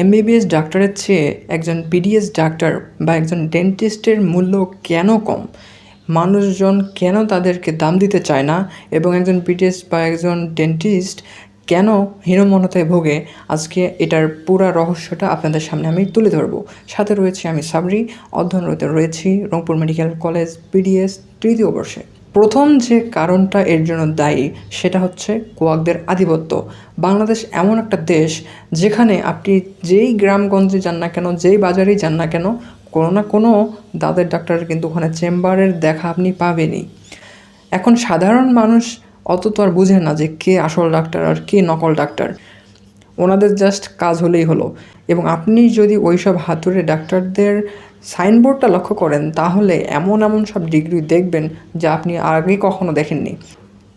MBBS ডাক্তারের চেয়ে একজন বিডিএস ডাক্তার বা একজন ডেন্টিস্টের মূল্য কেন কম? মানুষজন কেন তাদেরকে দাম দিতে চায় না এবং একজন বিডিএস বা একজন ডেন্টিস্ট কেন হীনমন্যতায় ভোগে? আজকে এটার পুরা রহস্যটা আপনাদের সামনে আমি তুলে ধরবো। সাথে রয়েছে আমি সাবরি, অধ্যয়নরত রয়েছি রংপুর মেডিকেল কলেজ বিডিএস তৃতীয় বর্ষে। প্রথম যে কারণটা এর জন্য দায়ী সেটা হচ্ছে কোয়াকদের আধিপত্য। বাংলাদেশ এমন একটা দেশ যেখানে আপনি যেই গ্রামগঞ্জে যান না কেন, যেই বাজারেই যান না কেন, কোনো না কোনো দাঁতের ডাক্তারের কিন্তু ওখানে চেম্বারের দেখা আপনি পাবেনই। এখন সাধারণ মানুষ অত তো আর বুঝে না যে কে আসল ডাক্তার আর কে নকল ডাক্তার। ওনাদের জাস্ট কাজ হলেই হলো। এবং আপনি যদি ওইসব হাতুড়ে ডাক্তারদের সাইনবোর্ডটা লক্ষ্য করেন তাহলে এমন এমন সব ডিগ্রি দেখবেন যা আপনি আগে কখনো দেখেননি।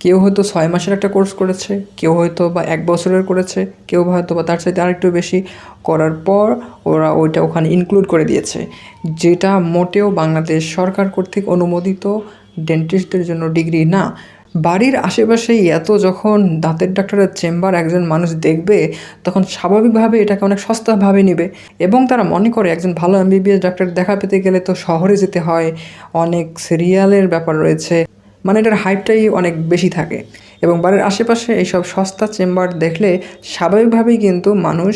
কেউ হয়তো 6 মাসের একটা কোর্স করেছে, কেউ হয়তো বা 1 বছরের করেছে, কেউ হয়তো বা তার চাইতে আরেকটু বেশি করার পর ওরা ওইটা ওখানে ইনক্লুড করে দিয়েছে, যেটা মোটেও বাংলাদেশ সরকার কর্তৃক অনুমোদিত ডেন্টিস্টদের জন্য ডিগ্রি না। বাড়ির আশেপাশেই এত যখন দাঁতের ডাক্তারের চেম্বার একজন মানুষ দেখবে তখন স্বাভাবিকভাবে এটাকে অনেক সস্তাভাবে নেবে এবং তারা মনে করে একজন ভালো এমবিবিএস ডাক্তার দেখা পেতে গেলে তো শহরে যেতে হয়, অনেক সিরিয়ালের ব্যাপার রয়েছে, মানে এটার হাইপটাই অনেক বেশি থাকে। এবং বাড়ির আশেপাশে এইসব সস্তা চেম্বার দেখলে স্বাভাবিকভাবেই কিন্তু মানুষ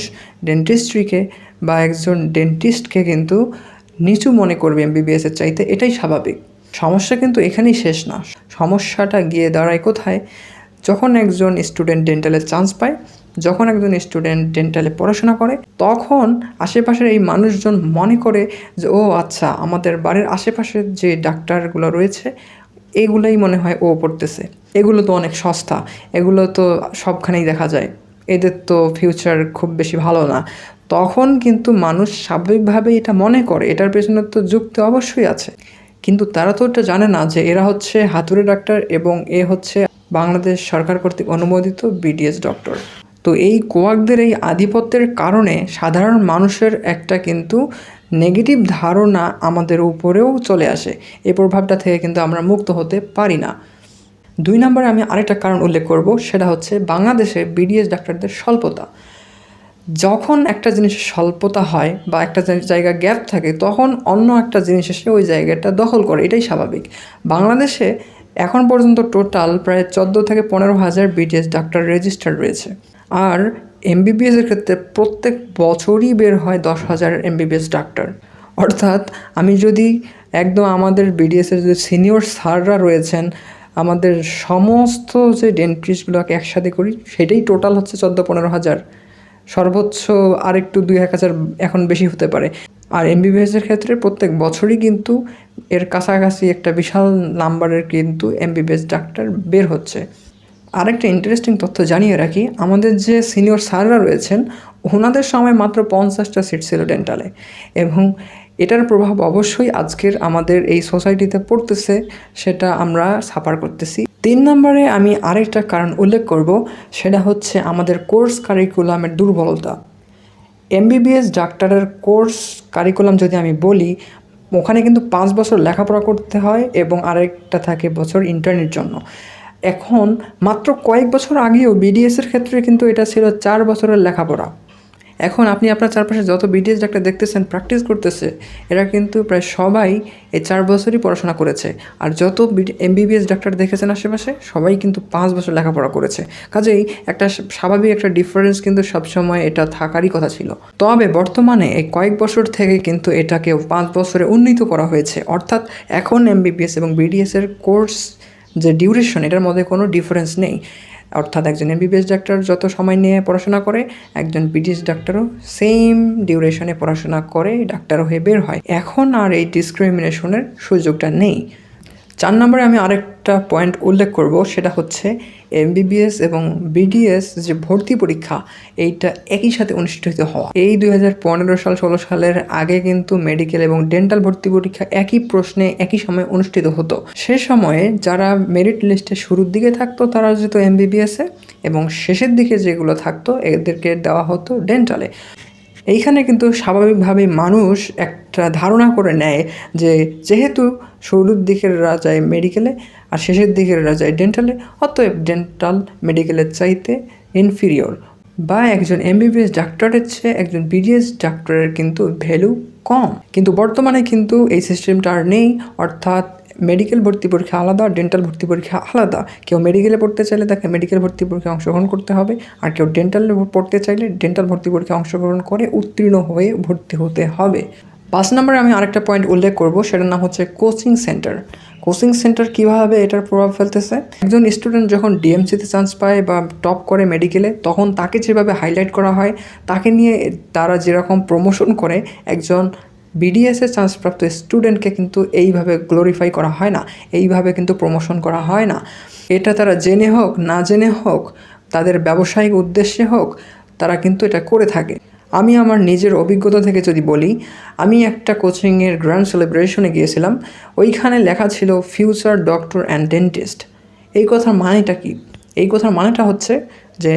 ডেন্টিস্ট্রিকে বা একজন ডেন্টিস্টকে কিন্তু নিচু মনে করবে এমবিবিএসের চাইতে, এটাই স্বাভাবিক। সমস্যা কিন্তু এখানেই শেষ না। সমস্যাটা গিয়ে দাঁড়ায় কোথায়? যখন একজন স্টুডেন্ট ডেন্টালে চান্স পায়, যখন একজন স্টুডেন্ট ডেন্টালে পড়াশোনা করে, তখন আশেপাশের এই মানুষজন মনে করে যে ও আচ্ছা, আমাদের বাড়ির আশেপাশের যে ডাক্তারগুলো রয়েছে এগুলোই মনে হয় ও পড়তেছে, এগুলো তো অনেক সস্তা, এগুলো তো সবখানেই দেখা যায়, এদের তো ফিউচার খুব বেশি ভালো না। তখন কিন্তু মানুষ স্বাভাবিকভাবেই এটা মনে করে। এটার পেছনে তো যুক্তি অবশ্যই আছে, কিন্তু তারা তো এটা জানে না যে এরা হচ্ছে হাতুড়ে ডাক্তার এবং এ হচ্ছে বাংলাদেশ সরকার কর্তৃক অনুমোদিত বিডিএস ডক্টর। তো এই কোয়াকদের এই আধিপত্যের কারণে সাধারণ মানুষের একটা কিন্তু নেগেটিভ ধারণা আমাদের উপরেও চলে আসে। এই প্রভাবটা থেকে কিন্তু আমরা মুক্ত হতে পারি না। 2 নম্বরে আমি আরেকটা কারণ উল্লেখ করব, সেটা হচ্ছে বাংলাদেশে বিডিএস ডাক্তারদের স্বল্পতা। যখন একটা জিনিসের স্বল্পতা হয় বা একটা জায়গা গ্যাপ থাকে তখন অন্য একটা জিনিস এসে ওই জায়গাটা দখল করে, এটাই স্বাভাবিক। বাংলাদেশে এখন পর্যন্ত টোটাল প্রায় 14 থেকে 15,000 বিডিএস ডাক্তার রেজিস্টার্ড রয়েছে। আর এমবিবিএসের ক্ষেত্রে প্রত্যেক বছরই বের হয় 10,000 এমবিবিএস ডাক্তার। অর্থাৎ আমি যদি একদম আমাদের বিডিএসের যে সিনিয়র স্যাররা রয়েছেন, আমাদের সমস্ত যে ডেন্টিস্টগুলোকে একসাথে করি সেটাই টোটাল হচ্ছে 14-15,000, সর্বোচ্চ আরেকটু 2-1,000 এখন বেশি হতে পারে। আর এমবিবিএসের ক্ষেত্রে প্রত্যেক বছরই কিন্তু এর কাছাকাছি একটা বিশাল নাম্বারের কিন্তু এমবিবিএস ডাক্তার বের হচ্ছে। আরেকটা ইন্টারেস্টিং তথ্য জানিয়ে রাখি, আমাদের যে সিনিয়র স্যাররা রয়েছেন ওনাদের সময় মাত্র 50টা সিট ছিল ডেন্টালে, এবং এটার প্রভাব অবশ্যই আজকের আমাদের এই সোসাইটিতে পড়তেছে, সেটা আমরা সাফার করতেছি। 3 নম্বরে আমি আরেকটা কারণ উল্লেখ করব, সেটা হচ্ছে আমাদের কোর্স কারিকুলামের দুর্বলতা। এমবিবিএস ডাক্তারের কোর্স কারিকুলাম যদি আমি বলি, ওখানে কিন্তু 5 বছর লেখাপড়া করতে হয় এবং আরেকটা থাকে বছর ইন্টার্নের জন্য। এখন মাত্র কয়েক বছর আগেও বিডিএসের ক্ষেত্রে কিন্তু এটা ছিল 4 বছরের লেখাপড়া। এখন আপনি আপনার চারপাশে যত বিডিএস ডাক্তার দেখতেছেন প্র্যাকটিস করতেছে, এরা কিন্তু প্রায় সবাই এই 4 বছরই পড়াশোনা করেছে। আর যত এমবিবিএস ডাক্তার দেখেছেন আশেপাশে সবাই কিন্তু 5 বছর লেখাপড়া করেছে। কাজেই একটা স্বাভাবিক একটা ডিফারেন্স কিন্তু সবসময় এটা থাকারই কথা ছিল। তবে বর্তমানে এই কয়েক বছর থেকে কিন্তু এটাকে 5 বছরে উন্নীত করা হয়েছে। অর্থাৎ এখন এমবিবিএস এবং বিডিএসের কোর্স যে ডিউরেশন, এটার মধ্যে কোনো ডিফারেন্স নেই। অর্থাৎ একজন এমবিবিএস ডাক্তার যত সময় নিয়ে পড়াশোনা করে, একজন বিডিএস ডাক্তারও সেম ডিউরেশনে পড়াশোনা করে ডাক্তার হয়ে বের হয়। এখন আর এই ডিসক্রিমিনেশনের সুযোগটা নেই। 4 নম্বরে আমি আরেকটা পয়েন্ট উল্লেখ করব, সেটা হচ্ছে এমবিবিএস এবং বিডিএস যে ভর্তি পরীক্ষা, এইটা একই সাথে অনুষ্ঠিত হওয়া। এই 2015-16 সালের আগে কিন্তু মেডিকেল এবং ডেন্টাল ভর্তি পরীক্ষা একই প্রশ্নে একই সময় অনুষ্ঠিত হতো। সে সময়ে যারা মেরিট লিস্টে শুরুর দিকে থাকতো তারা যেত এমবিবিএসে, এবং শেষের দিকে যেগুলো থাকতো এদেরকে দেওয়া হতো ডেন্টালে। এইখানে কিন্তু স্বাভাবিকভাবেই মানুষ একটা ধারণা করে নেয় যে যেহেতু শুরুর দিকেররা যায় মেডিকেলে আর শেষের দিকেররা যায় ডেন্টালে, অতএব ডেন্টাল মেডিকেলের চাইতে ইনফিরিয়র। বা একজন এমবিবিএস ডাক্তারের চেয়ে একজন বিডিএস ডাক্তারের কিন্তু ভ্যালু কম। কিন্তু বর্তমানে কিন্তু এই সিস্টেমটা আর নেই, অর্থাৎ মেডিকেল ভর্তি পরীক্ষা আলাদা, ডেন্টাল ভর্তি পরীক্ষা আলাদা। কেউ মেডিকেলে পড়তে চাইলে তাকে মেডিকেল ভর্তি পরীক্ষায় অংশগ্রহণ করতে হবে, আর কেউ ডেন্টালে পড়তে চাইলে ডেন্টাল ভর্তি পরীক্ষায় অংশগ্রহণ করে উত্তীর্ণ হয়ে ভর্তি হতে হবে। 5 নম্বরে আমি আরেকটা পয়েন্ট উল্লেখ করব, সেটার নাম হচ্ছে কোচিং সেন্টার। কোচিং সেন্টার কীভাবে এটার প্রভাব ফেলতেছে? একজন স্টুডেন্ট যখন ডিএমসিতে চান্স পায় বা টপ করে মেডিকেলে, তখন তাকে যেভাবে হাইলাইট করা হয়, তাকে নিয়ে তারা যেরকম প্রমোশন করে, একজন বিডিএসে চান্সপ্রাপ্ত স্টুডেন্টকে কিন্তু এইভাবে গ্লোরিফাই করা হয় না, এইভাবে কিন্তু প্রমোশন করা হয় না। এটা তারা জেনে হোক না জেনে হোক, তাদের ব্যবসায়িক উদ্দেশ্যে হোক, তারা কিন্তু এটা করে থাকে। আমি আমার নিজের অভিজ্ঞতা থেকে যদি বলি, আমি একটা কোচিংয়ের গ্র্যান্ড সেলিব্রেশনে গিয়েছিলাম। ওইখানে লেখা ছিল ফিউচার ডক্টর অ্যান্ড ডেন্টিস্ট। এই কথার মানেটা কি? এই কথার মানেটা হচ্ছে যে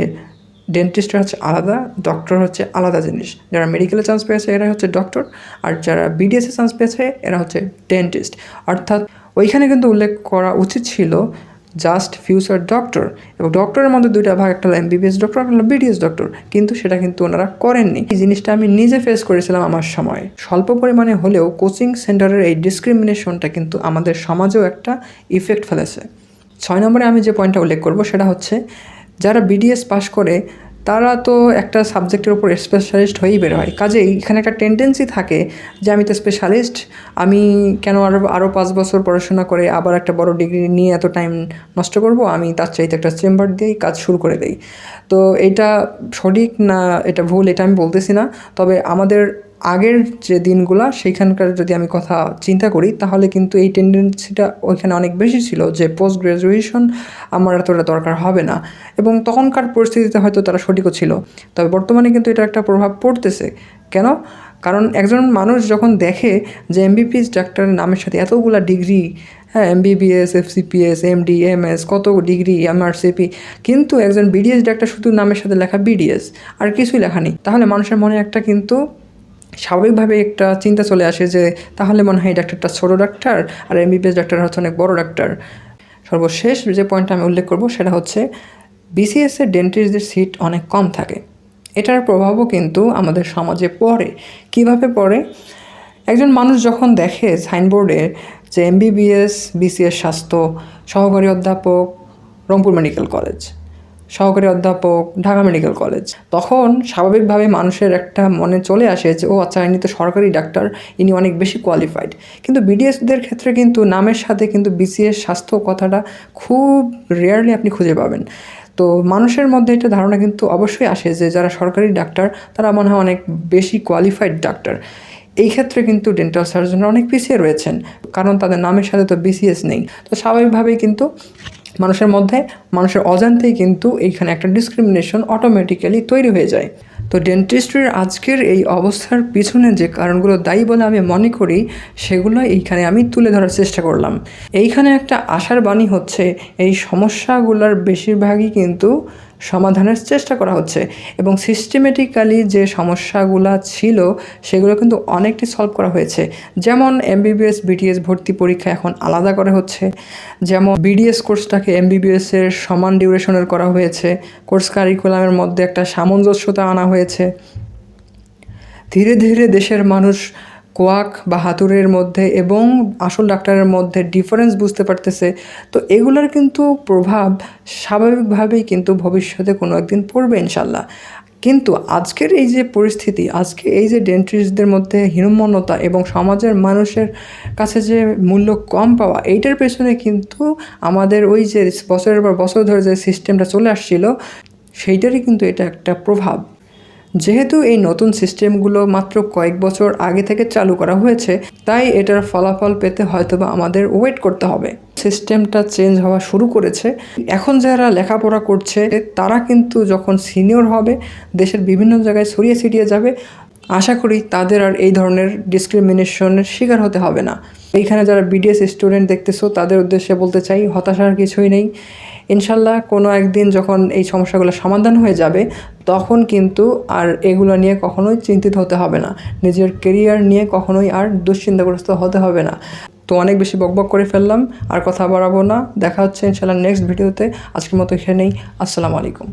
ডেন্টিস্টরা হচ্ছে আলাদা, ডক্টর হচ্ছে আলাদা জিনিস। যারা মেডিকেলে চান্স পেয়েছে এরা হচ্ছে ডক্টর, আর যারা বিডিএসে চান্স পেয়েছে এরা হচ্ছে ডেন্টিস্ট। অর্থাৎ ওইখানে কিন্তু উল্লেখ করা উচিত ছিল জাস্ট ফিউচার ডক্টর, এবং ডক্টরের মধ্যে দুইটা ভাগ, একটা হলো এমবিবিএস ডক্টর, একটা হলো বিডিএস ডক্টর, কিন্তু সেটা কিন্তু ওনারা করেননি। এই জিনিসটা আমি নিজে ফেস করেছিলাম আমার সময়। স্বল্প পরিমাণে হলেও কোচিং সেন্টারের এই ডিসক্রিমিনেশনটা কিন্তু আমাদের সমাজেও একটা ইফেক্ট ফেলেছে। 6 নম্বরে আমি যে পয়েন্টটা উল্লেখ করব সেটা হচ্ছে, যারা বিডিএস পাশ করে তারা তো একটা সাবজেক্টের উপর স্পেশালিস্ট হয়েই বের হয়। কাজেই এখানে একটা টেন্ডেন্সি থাকে যে আমি তো স্পেশালিস্ট, আমি কেন আরও 5 বছর পড়াশোনা করে আবার একটা বড় ডিগ্রি নিয়ে এত টাইম নষ্ট করব, আমি তার চাইতে একটা চেম্বার দিয়েই কাজ শুরু করে দেই। তো এটা সঠিক না এটা ভুল এটা আমি বলতেছি না, তবে আমাদের আগের যে দিনগুলা সেইখানকার যদি আমি কথা চিন্তা করি, তাহলে কিন্তু এই টেন্ডেন্সিটা ওইখানে অনেক বেশি ছিল যে পোস্ট গ্র্যাজুয়েশন আমার এতটা দরকার হবে না, এবং তখনকার পরিস্থিতিতে হয়তো তারা সঠিকও ছিল। তবে বর্তমানে কিন্তু এটা একটা প্রভাব পড়তেছে। কেন? কারণ একজন মানুষ যখন দেখে যে এমবিবিএস ডাক্তারের নামের সাথে এতগুলা ডিগ্রি, হ্যাঁ এমবিবিএস, এফসিপিএস, এমডি, এমএস, কত ডিগ্রি, এমআরসিপি, কিন্তু একজন বিডিএস ডাক্তার শুধু নামের সাথে লেখা বিডিএস, আর কিছুই লেখা নেই, তাহলে মানুষের মনে একটা কিন্তু স্বাভাবিকভাবে একটা চিন্তা চলে আসে যে তাহলে মনে হয় এই ডাক্তারটা ছোটো ডাক্তার, আর এমবিবিএস ডাক্তার হচ্ছে অনেক বড় ডাক্তার। সর্বশেষ যে পয়েন্টটা আমি উল্লেখ করব সেটা হচ্ছে, বিসিএসের ডেন্টিস্টদের সিট অনেক কম থাকে। এটার প্রভাবও কিন্তু আমাদের সমাজে পড়ে। কিভাবে পড়ে? একজন মানুষ যখন দেখে সাইনবোর্ডে যে এমবিবিএস, বিসিএস স্বাস্থ্য, সহকারী অধ্যাপক রংপুর মেডিকেল কলেজ, সহকারী অধ্যাপক ঢাকা মেডিকেল কলেজ, তখন স্বাভাবিকভাবে মানুষের একটা মনে চলে আসে যে ও আচ্ছা, ইনি তো সরকারি ডাক্তার, ইনি অনেক বেশি কোয়ালিফাইড। কিন্তু বিডিএসদের ক্ষেত্রে কিন্তু নামের সাথে কিন্তু বিসিএস স্বাস্থ্য কথাটা খুব রেয়ারলি আপনি খুঁজে পাবেন। তো মানুষের মধ্যে একটা ধারণা কিন্তু অবশ্যই আসে যে যারা সরকারি ডাক্তার তারা মনে হয় অনেক বেশি কোয়ালিফাইড ডাক্তার। এই ক্ষেত্রে কিন্তু ডেন্টাল সার্জনরা অনেক পিছিয়ে রয়েছেন, কারণ তাদের নামের সাথে তো বিসিএস নেই। তো স্বাভাবিকভাবেই কিন্তু মানুষের অজান্তেই কিন্তু এইখানে একটা ডিসক্রিমিনেশন অটোমেটিক্যালি তৈরি হয়ে যায়। তো ডেন্টিস্ট্রির আজকের এই অবস্থার পিছনে যে কারণগুলো দায়ী বলে আমি মনে করি, সেগুলো এইখানে আমি তুলে ধরার চেষ্টা করলাম। এইখানে একটা আশার বাণী হচ্ছে, এই সমস্যাগুলোর বেশিরভাগই কিন্তু সমাধানের চেষ্টা করা হচ্ছে, এবং সিস্টেমেটিক্যালি যে সমস্যাগুলো ছিল সেগুলো কিন্তু অনেকটি সলভ করা হয়েছে। যেমন এমবিবিএস বিডিএস ভর্তি পরীক্ষা এখন আলাদা করা হচ্ছে, যেমন বিডিএস কোর্সটাকে এমবিবিএসের সমান ডিউরেশনের করা হয়েছে, কোর্স কারিকুলামের মধ্যে একটা সামঞ্জস্যতা আনা হয়েছে। ধীরে ধীরে দেশের মানুষ কোয়াক বা হাতুড়ের মধ্যে এবং আসল ডাক্তারের মধ্যে ডিফারেন্স বুঝতে পারতেছে। তো এগুলোর কিন্তু প্রভাব স্বাভাবিকভাবেই কিন্তু ভবিষ্যতে কোনো একদিন পড়বে ইনশাল্লাহ। কিন্তু আজকের এই যে পরিস্থিতি, আজকে এই যে ডেন্টিস্টদের মধ্যে হীনমন্যতা এবং সমাজের মানুষের কাছে যে মূল্য কম পাওয়া, এইটার পেছনে কিন্তু আমাদের ওই যে বছরের পর বছর ধরে যে সিস্টেমটা চলে আসছিল, সেইটারই কিন্তু এটা একটা প্রভাব। যেহেতু এই নতুন সিস্টেমগুলো মাত্র কয়েক বছর আগে থেকে চালু করা হয়েছে, তাই এটার ফলাফল পেতে হয়তোবা আমাদের ওয়েট করতে হবে। সিস্টেমটা চেঞ্জ হওয়া শুরু করেছে। এখন যারা লেখাপড়া করছে তারা কিন্তু যখন সিনিয়র হবে, দেশের বিভিন্ন জায়গায় ছড়িয়ে ছিটিয়ে যাবে, আশা করি তাদের আর এই ধরনের ডিসক্রিমিনেশনের শিকার হতে হবে না। এইখানে যারা বিডিএস স্টুডেন্ট দেখতেছো তাদের উদ্দেশ্যে বলতে চাই, হতাশার কিছুই নেই। ইনশাল্লাহ কোনো একদিন যখন এই সমস্যাগুলো সমাধান হয়ে যাবে, তখন কিন্তু আর এগুলো নিয়ে কখনোই চিন্তিত হতে হবে না, নিজের কেরিয়ার নিয়ে কখনোই আর দুশ্চিন্তাগ্রস্ত হতে হবে না। তো অনেক বেশি বকবক করে ফেললাম, আর কথা বাড়াবো না। দেখা হচ্ছে ইনশাল্লাহ নেক্সট ভিডিওতে। আজকের মতো এখানেই। আসসালামু আলাইকুম।